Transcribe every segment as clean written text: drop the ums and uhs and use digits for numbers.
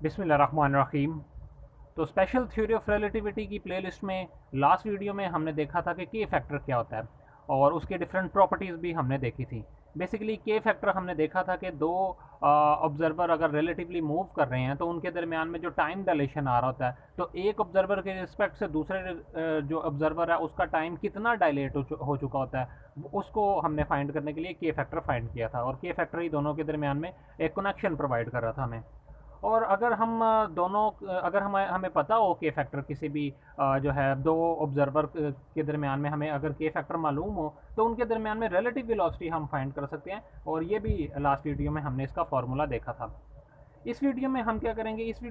बिस्मिल्लाहिर्रहमानिर्रहीम। तो special theory of relativity की प्लेलिस्ट में लास्ट वीडियो में हमने देखा था कि के फैक्टर क्या होता है और उसके डिफरेंट प्रॉपर्टीज़ भी हमने देखी थी। बेसिकली के फैक्टर हमने देखा था कि दो ऑब्जर्वर अगर रिलेटिवली मूव कर रहे हैं तो उनके दरमियान में जो टाइम डायलेशन आ रहा होता है, तो एक ऑब्जर्वर के रिस्पेक्ट से दूसरे जो ऑब्जर्वर है उसका टाइम कितना डायलेट हो चुका होता है, उसको हमने फाइंड करने के लिए के फैक्टर फाइंड किया था। और के फैक्टर ही दोनों के दरमियान में एक कनेक्शन प्रोवाइड कर रहा था हमें। और अगर हम अगर हमें हमें पता हो के फैक्टर किसी भी जो है दो ऑब्जर्वर के दरमियान में, हमें अगर के फैक्टर मालूम हो तो उनके दरमियान में रिलेटिव वेलोसिटी हम फाइंड कर सकते हैं। और ये भी लास्ट वीडियो में हमने इसका फॉर्मूला देखा था। इस वीडियो में हम क्या करेंगे, इस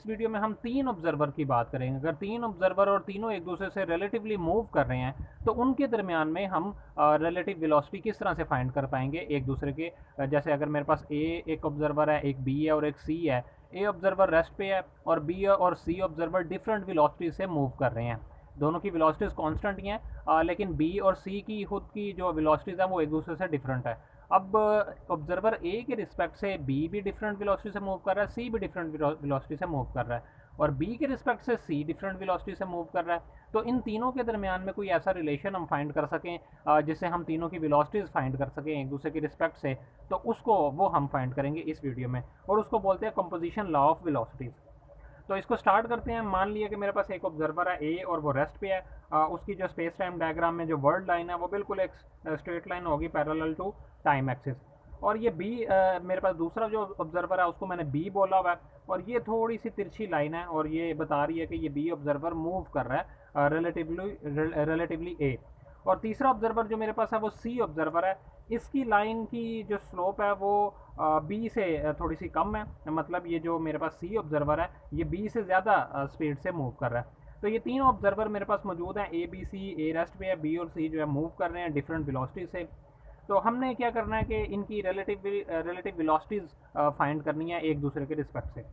वीडियो में हम तीन ऑब्जर्वर की बात करेंगे। अगर तीन ऑब्जर्वर और तीनों एक दूसरे से रिलेटिवली मूव कर रहे हैं तो उनके दरमियान में हम रिलेटिव वेलोसिटी किस तरह से फाइंड कर पाएंगे एक दूसरे के। जैसे अगर मेरे पास ए एक ऑब्जर्वर है, एक बी है और एक सी है। ए ऑब्जर्वर रेस्ट पे है और बी और सी ऑब्जर्वर डिफरेंट वेलोसिटी से मूव कर रहे हैं। दोनों की वेलोसिटीज कांस्टेंट ही हैं, लेकिन बी और सी की खुद की जो वेलोसिटीज है वो एक दूसरे से डिफरेंट है। अब ऑब्जर्वर ए के रिस्पेक्ट से बी भी डिफरेंट वेलोसिटी से मूव कर रहा है, सी भी डिफरेंट वेलोसिटी से मूव कर रहा है, और बी के रिस्पेक्ट से सी डिफरेंट वेलोसिटी से मूव कर रहा है। तो इन तीनों के दरमियान में कोई ऐसा रिलेशन हम फाइंड कर सकें जिससे हम तीनों की वेलोसिटीज फाइंड कर सकें एक दूसरे के रिस्पेक्ट से, तो उसको वो हम फाइंड करेंगे इस वीडियो में। और उसको बोलते हैं कंपोजिशन लॉ ऑफ वेलोसिटीज़। तो इसको स्टार्ट करते हैं। मान लिया कि मेरे पास एक ऑब्जर्वर है ए और वो रेस्ट पे है। उसकी जो स्पेस टाइम डायग्राम में जो वर्ल्ड लाइन है वो बिल्कुल एक स्ट्रेट लाइन होगी पैरेलल टू टाइम एक्सिस। और ये बी मेरे पास दूसरा जो ऑब्जर्वर है उसको मैंने बी बोला हुआ है, और ये थोड़ी सी तिरछी लाइन है और ये बता रही है कि ये बी ऑब्जर्वर मूव कर रहा है रिलेटिवली ए। और तीसरा ऑब्जर्वर जो मेरे पास है वो सी ऑब्जर्वर है। इसकी लाइन की जो स्लोप है वो बी से थोड़ी सी कम है, मतलब ये जो मेरे पास सी ऑब्जर्वर है ये बी से ज़्यादा स्पीड से मूव कर रहा है। तो ये तीन ऑब्जर्वर मेरे पास मौजूद हैं, A B C. A rest पे है, बी और सी जो है मूव कर रहे हैं डिफरेंट वेलोसिटी से। तो हमने क्या करना है कि इनकी रिलेटिव वेलोसिटीज़ फाइंड करनी है एक दूसरे के रिस्पेक्ट से।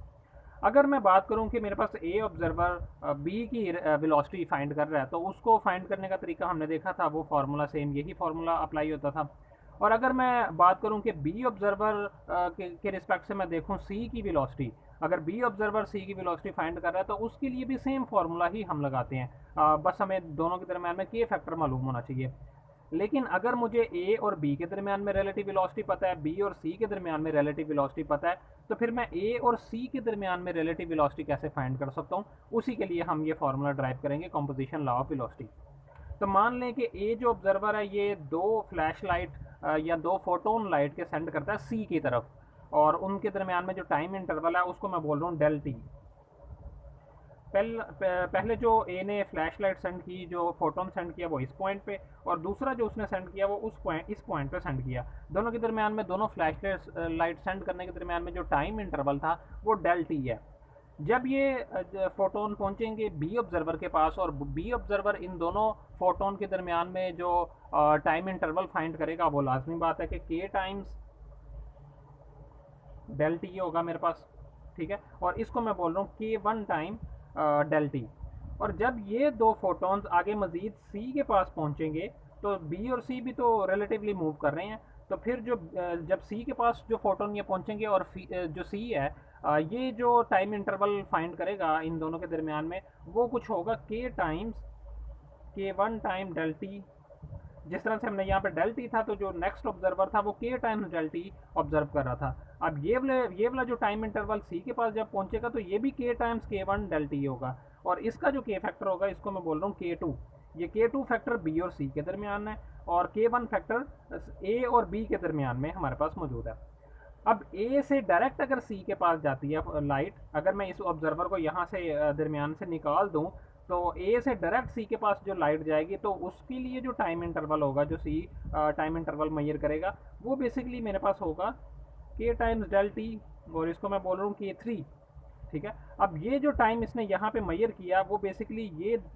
अगर मैं बात करूं कि मेरे पास ए ऑब्जर्वर बी की वेलोसिटी फाइंड कर रहा है, तो उसको फाइंड करने का तरीका हमने देखा था, वो फार्मूला सेम यही फार्मूला अप्लाई होता था। और अगर मैं बात करूं कि बी ऑब्जर्वर के रिस्पेक्ट से मैं देखूं सी की वेलोसिटी, अगर बी ऑब्जर्वर सी की वेलोसिटी फाइंड कर रहा है तो उसके लिए भी सेम फार्मूला ही हम लगाते हैं। बस हमें दोनों के दरम्यान में के फैक्टर मालूम होना चाहिए। लेकिन अगर मुझे ए और बी के दरमियान में रिलेटिव वेलोसिटी पता है, बी और सी के दरमियान में रिलेटिव वेलोसिटी पता है, तो फिर मैं ए और सी के दरमियान में रिलेटिव वेलोसिटी कैसे फाइंड कर सकता हूँ। उसी के लिए हम ये फार्मूला ड्राइव करेंगे, कंपोजिशन लॉ ऑफ वेलोसिटी। तो मान लें कि ए जो ऑब्जर्वर है ये दो फ्लैश लाइट या दो फोटोन लाइट के सेंड करता है सी की तरफ, और उनके दरमियान में जो टाइम इंटरवल है उसको मैं बोल रहा हूँ डेल टी। पहले जो ए ने फ्लैश लाइट सेंड की, जो फोटोन सेंड किया वो इस पॉइंट पे, और दूसरा जो उसने सेंड किया वो इस पॉइंट पे सेंड किया। दोनों के दरमियान में, दोनों फ्लैश लाइट सेंड करने के दरमियान में जो टाइम इंटरवल था वो डेल टी है। जब ये फोटोन पहुंचेंगे बी ऑब्जर्वर के पास, और बी ऑब्जर्वर इन दोनों फोटोन के दरमियान में जो टाइम इंटरवल फाइंड करेगा, वो लाजमी बात है कि के टाइम्स डेल टी होगा मेरे पास। ठीक है, और इसको मैं बोल रहा हूँ के वन टाइम डेल टी। और जब ये दो फोटॉन्स आगे मजीद सी के पास पहुंचेंगे, तो बी और सी भी तो रिलेटिवली मूव कर रहे हैं, तो फिर जो जब सी के पास जो फोटोन ये पहुंचेंगे और जो सी है ये जो टाइम इंटरवल फाइंड करेगा इन दोनों के दरमियान में, वो कुछ होगा के टाइम्स के वन टाइम डेल टी। जिस तरह से हमने यहाँ पे डेल टी था, तो जो नेक्स्ट ऑब्जर्वर था वो के टाइम्स डेल टी ऑब्जर्व कर रहा था। अब ये वाला जो टाइम इंटरवल सी के पास जब पहुंचेगा तो ये भी के टाइम्स के वन डेल टी होगा, और इसका जो के फैक्टर होगा इसको मैं बोल रहा हूँ के टू। ये के टू फैक्टर बी और सी के दरमियान है, और के वन फैक्टर ए और बी के दरमियान में हमारे पास मौजूद है। अब ए से डायरेक्ट अगर सी के पास जाती है लाइट, अगर मैं इस ऑब्जर्वर को यहाँ से दरमियान से निकाल दूँ, तो ए से डायरेक्ट सी के पास जो लाइट जाएगी तो उसके लिए जो टाइम इंटरवल होगा, जो सी टाइम इंटरवल मेजर करेगा, वो बेसिकली मेरे पास होगा के टाइम्स डेल टी, और इसको मैं बोल रहा हूँ के थ्री। ठीक है, अब ये जो टाइम इसने यहाँ पे मेजर किया वो बेसिकली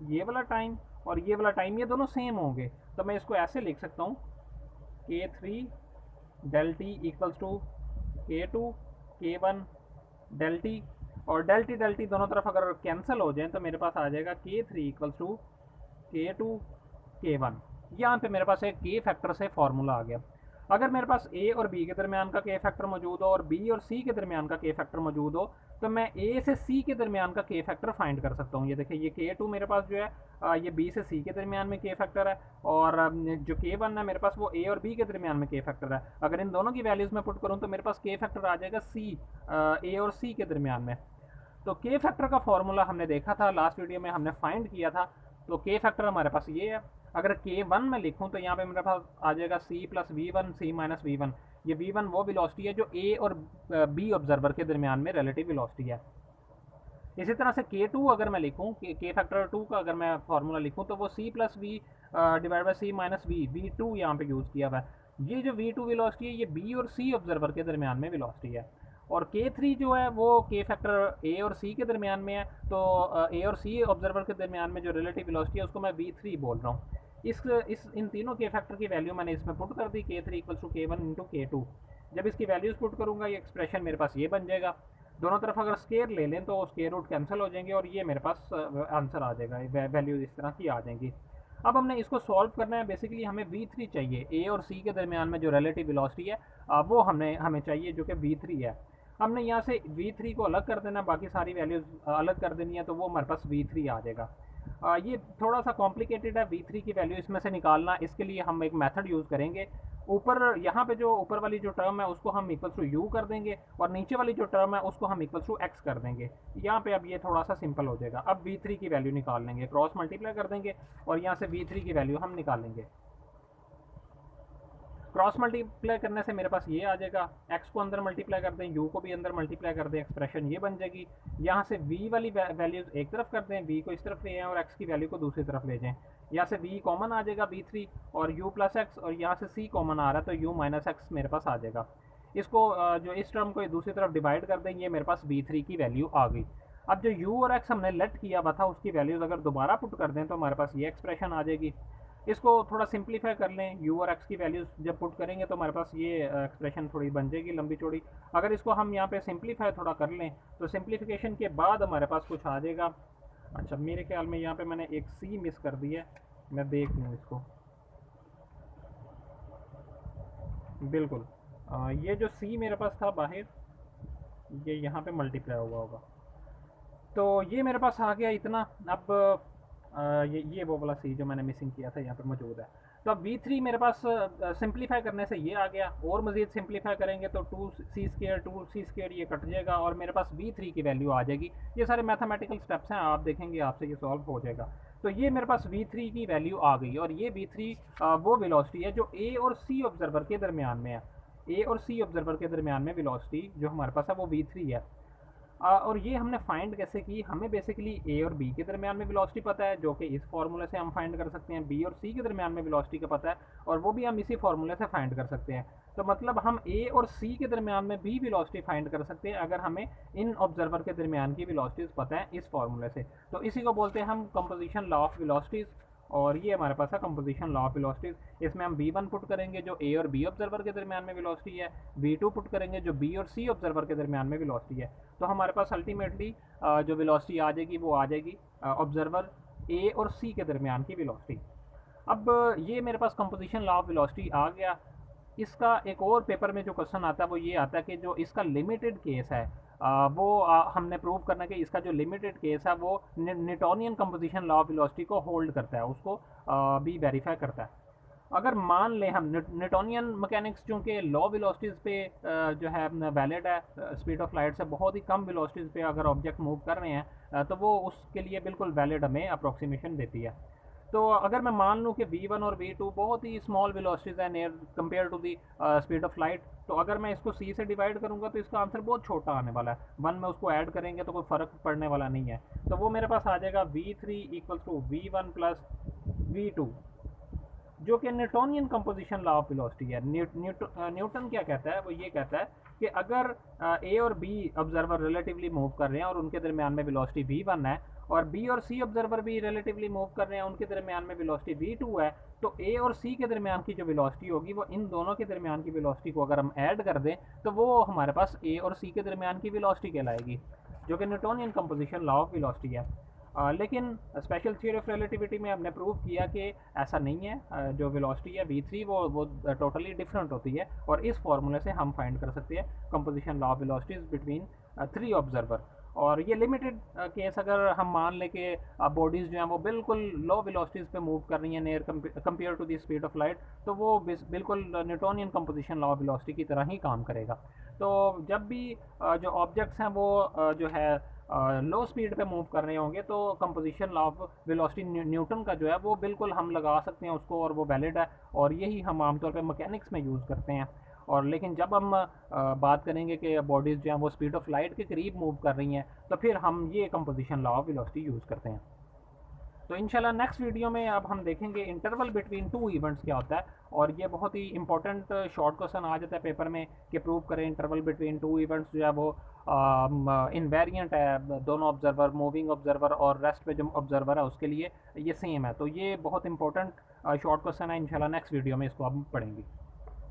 ये वाला टाइम और ये वाला टाइम ये दोनों सेम होंगे। तो मैं इसको ऐसे लिख सकता हूँ, K three del T equals to K two K one del T. और डेल टी दोनों तरफ अगर कैंसिल हो जाए तो मेरे पास आ जाएगा के three equals to K two K one. यहाँ पे मेरे पास एक के फैक्टर से फार्मूला आ गया। अगर मेरे पास ए और बी के दरमियान का के फैक्टर मौजूद हो और बी और सी के दरमियान का के फैक्टर मौजूद हो, तो मैं ए से सी के दरमियान का के फैक्टर फाइंड कर सकता हूँ। ये देखिए, ये K2 मेरे पास जो है ये बी से सी के दरमियान में के फैक्टर है, और जो K1 है मेरे पास वो ए और बी के दरमियान में के फैक्टर है। अगर इन दोनों की वैल्यूज़ में पुट करूँ तो मेरे पास के फैक्टर आ जाएगा सी, ए और सी के दरमियान में। तो के फैक्टर का फॉर्मूला हमने देखा था लास्ट वीडियो में, हमने फाइंड किया था। तो के फैक्टर हमारे पास ये है। अगर K1 में लिखूं तो यहाँ पे मेरे पास आ जाएगा C plus V1 C minus V1। ये V1 वो वेलोसिटी है जो A और B ऑब्जर्वर के दरमियान में रिलेटिव वेलोसिटी है। इसी तरह से K2 अगर मैं लिखूं, के फैक्टर 2 का अगर मैं फार्मूला लिखूं तो वो C plus V divide by C minus V, V2 यहाँ पे यूज़ किया हुआ है। ये जो V2 वेलोसिटी है ये B और C ऑब्जर्वर के दरमियान में वेलोसिटी है। और K3 जो है वो के फैक्टर A और C के दरमियान में है, तो A और C ऑब्जर्वर के दरमियान में जो रिलेटिव वेलोसिटी है उसको मैं V3 बोल रहा हूँ। इन तीनों के फैक्टर की वैल्यू मैंने इसमें पुट कर दी, K3 equals to K1 into K2। जब इसकी वैल्यूज़ पुट करूँगा ये एक्सप्रेशन मेरे पास ये बन जाएगा। दोनों तरफ अगर स्केयर ले लें तो स्केयर रूट कैंसिल हो जाएंगे और ये मेरे पास आंसर आ जाएगा, वैल्यू इस तरह की आ जाएंगी। अब हमने इसको सॉल्व करना है। बेसिकली हमें V3 चाहिए, A और C के दरमियान में जो रिलेटिव वेलोसिटी है वो हमें चाहिए, जो कि V3 है। हमने यहाँ से V3 को अलग कर देना, बाकी सारी वैल्यूज़ अलग कर देनी है, तो वो हमारे पास V3 आ जाएगा। ये थोड़ा सा कॉम्प्लिकेटेड है V3 की वैल्यू इसमें से निकालना। इसके लिए हम एक मेथड यूज़ करेंगे। ऊपर यहाँ पे जो ऊपर वाली जो टर्म है उसको हम इक्वल्स टू u कर देंगे, और नीचे वाली जो टर्म है उसको हम इक्वल्स टू x कर देंगे। यहाँ पे अब ये थोड़ा सा सिंपल हो जाएगा। अब V3 की वैल्यू निकाल लेंगे, क्रॉस मल्टीप्लाई कर देंगे और यहाँ से V3 की वैल्यू हम निकालेंगे। क्रॉस मल्टीप्लाई करने से मेरे पास ये आ जाएगा, x को अंदर मल्टीप्लाई कर दें, u को भी अंदर मल्टीप्लाई कर दें, एक्सप्रेशन ये बन जाएगी। यहाँ से v वाली वैल्यूज एक तरफ कर दें, v को इस तरफ ले जाएं और x की वैल्यू को दूसरी तरफ ले जाएं। यहाँ से v कॉमन आ जाएगा V3 और u प्लस एक्स, और यहाँ से c कॉमन आ रहा है तो u माइनस एक्स मेरे पास आ जाएगा। इसको जो इस टर्म को दूसरी तरफ डिवाइड कर दें, ये मेरे पास V3 की वैल्यू आ गई। अब जो u और x हमने लेट किया हुआ था उसकी वैल्यूज़ अगर दोबारा पुट कर दें तो हमारे पास ये एक्सप्रेशन आ जाएगी। इसको थोड़ा सिंप्लीफाई कर लें, u और x की वैल्यूज़ जब पुट करेंगे तो हमारे पास ये एक्सप्रेशन थोड़ी बन जाएगी लंबी चौड़ी। अगर इसको हम यहाँ पे सिंप्लीफाई थोड़ा कर लें तो सिंप्लीफिकेशन के बाद हमारे पास कुछ आ जाएगा। अच्छा, मेरे ख्याल में यहाँ पे मैंने एक c मिस कर दी है, मैं देख लूँ इसको। बिल्कुल, ये जो c मेरे पास था बाहर, ये यहाँ पे मल्टीप्लाई हुआ होगा, तो ये मेरे पास आ गया इतना। अब ये वो वाला सी जो मैंने मिसिंग किया था यहाँ पे मौजूद है। तो अब V3 मेरे पास सिंप्लीफाई करने से ये आ गया, और मज़ीद सिंप्लीफाई करेंगे तो 2c² ये कट जाएगा और मेरे पास V3 की वैल्यू आ जाएगी। ये सारे मैथमेटिकल स्टेप्स हैं, आप देखेंगे आपसे ये सॉल्व हो जाएगा। तो ये मेरे पास V3 की वैल्यू आ गई, और ये V3 वो वेलोसिटी है जो A और C ऑब्जर्वर के दरमियान में है। A और C ऑब्जर्वर के दरमियान में वेलोसिटी जो हमारे पास है वो V3 है। और ये हमने फाइंड कैसे की, हमें बेसिकली ए और बी के दरमियान में वेलोसिटी पता है, जो कि इस फार्मूले से हम फाइंड कर सकते हैं। बी और सी के दरमियान में वेलोसिटी का पता है, और वो भी हम इसी फार्मूले से फाइंड कर सकते हैं। तो मतलब हम ए और सी के दरमियान में भी वेलोसिटी फाइंड कर सकते हैं अगर हमें इन ऑब्जर्वर के दरमियान की वेलोसिटीज़ पता है इस फार्मूले से। तो इसी को बोलते हैं हम कंपोजिशन लॉ ऑफ वेलोसिटीज़, और ये हमारे पास है कंपोजिशन लॉ ऑफ वेलोसिटीज़। इसमें हम V1 पुट करेंगे जो A और B ऑब्जर्वर के दरमियान में वेलोसिटी है, V2 पुट करेंगे जो B और C ऑब्जर्वर के दरमियान में वेलोसिटी है। तो हमारे पास अल्टीमेटली जो वेलोसिटी आ जाएगी वो आ जाएगी ऑब्जर्वर A और C के दरमियान की वेलोसिटी। अब ये मेरे पास कंपोजिशन लॉ ऑफ वेलोसिटी आ गया। इसका एक और पेपर में जो क्वेश्चन आता है वो ये आता है कि जो इसका लिमिटेड केस है हमने प्रूव करना कि इसका जो लिमिटेड केस है वो Newtonian composition law of velocity को होल्ड करता है, उसको भी वेरीफाई करता है। अगर मान लें हम न्यूटोनियन मैकेनिक्स चूँकि लो वेलोसिटीज़ पे जो है वैलिड है, स्पीड ऑफ लाइट से बहुत ही कम वेलोसिटीज़ पे अगर ऑब्जेक्ट मूव कर रहे हैं तो वो उसके लिए बिल्कुल वैलिड हमें अप्रोक्सीमेशन देती है। तो अगर मैं मान लूँ कि V1 और V2 बहुत ही स्मॉल वेलोसिटीज़ है near compare to the speed of light, तो अगर मैं इसको C से डिवाइड करूँगा तो इसका आंसर बहुत छोटा आने वाला है। 1 में उसको ऐड करेंगे तो कोई फ़र्क पड़ने वाला नहीं है। तो वो मेरे पास आ जाएगा V3 equals to V1 plus V2, जो कि Newtonian composition law of velocity है। न्यूटन क्या कहता है, वो ये कहता है कि अगर A और B ऑब्जर्वर रिलेटिवली मूव कर रहे हैं और उनके दरमियान में वेलोसिटी V1 है, और B और C ऑब्जर्वर भी रिलेटिवली मूव कर रहे हैं, उनके दरमियान में वेलोसिटी V2 है, तो A और C के दरमियान की जो वेलोसिटी होगी वो इन दोनों के दरमियान की वेलोसिटी को अगर हम ऐड कर दें तो वो हमारे पास A और C के दरमियान की वेलोसिटी कहलाएगी, जो कि Newtonian composition law of velocity है। लेकिन स्पेशल थ्योरी ऑफ रिलेटिविटी में हमने प्रूव किया कि ऐसा नहीं है। जो वेलोसिटी है v3 वो टोटली डिफरेंट होती है, और इस फार्मूले से हम फाइंड कर सकते हैं composition law of velocities between 3 observer. और ये लिमिटेड केस अगर हम मान लें कि बॉडीज़ जो हैं वो बिल्कुल लो वेलोसिटीज़ पे मूव कर रही हैं near compare to the speed of light, तो वो बिल्कुल Newtonian composition law of velocity की तरह ही काम करेगा। तो जब भी जो ऑब्जेक्ट्स हैं वो जो है लो स्पीड पे मूव कर रहे होंगे, तो composition law of velocity Newton का जो है वो बिल्कुल हम लगा सकते हैं उसको, और वो वैलिड है, और यही हम आमतौर पे मैकेनिक्स में यूज़ करते हैं। और लेकिन जब हम बात करेंगे कि बॉडीज़ जो हैं वो स्पीड ऑफ लाइट के करीब मूव कर रही हैं, तो फिर हम ये composition law of velocity use करते हैं। तो इंशाल्लाह नेक्स्ट वीडियो में अब हम देखेंगे इंटरवल बिटवीन टू इवेंट्स क्या होता है, और ये बहुत ही इंपॉर्टेंट शॉर्ट क्वेश्चन आ जाता है पेपर में कि प्रूव करें इंटरवल बिटवीन टू इवेंट्स जो है वो इनवेरिएंट है, दोनों ऑब्जर्वर, मूविंग ऑब्जर्वर और रेस्ट पे जो ऑब्जर्वर है उसके लिए ये सेम है। तो ये बहुत इंपॉर्टेंट शॉर्ट क्वेश्चन है, इंशाल्लाह नेक्स्ट वीडियो में इसको हम पढ़ेंगे।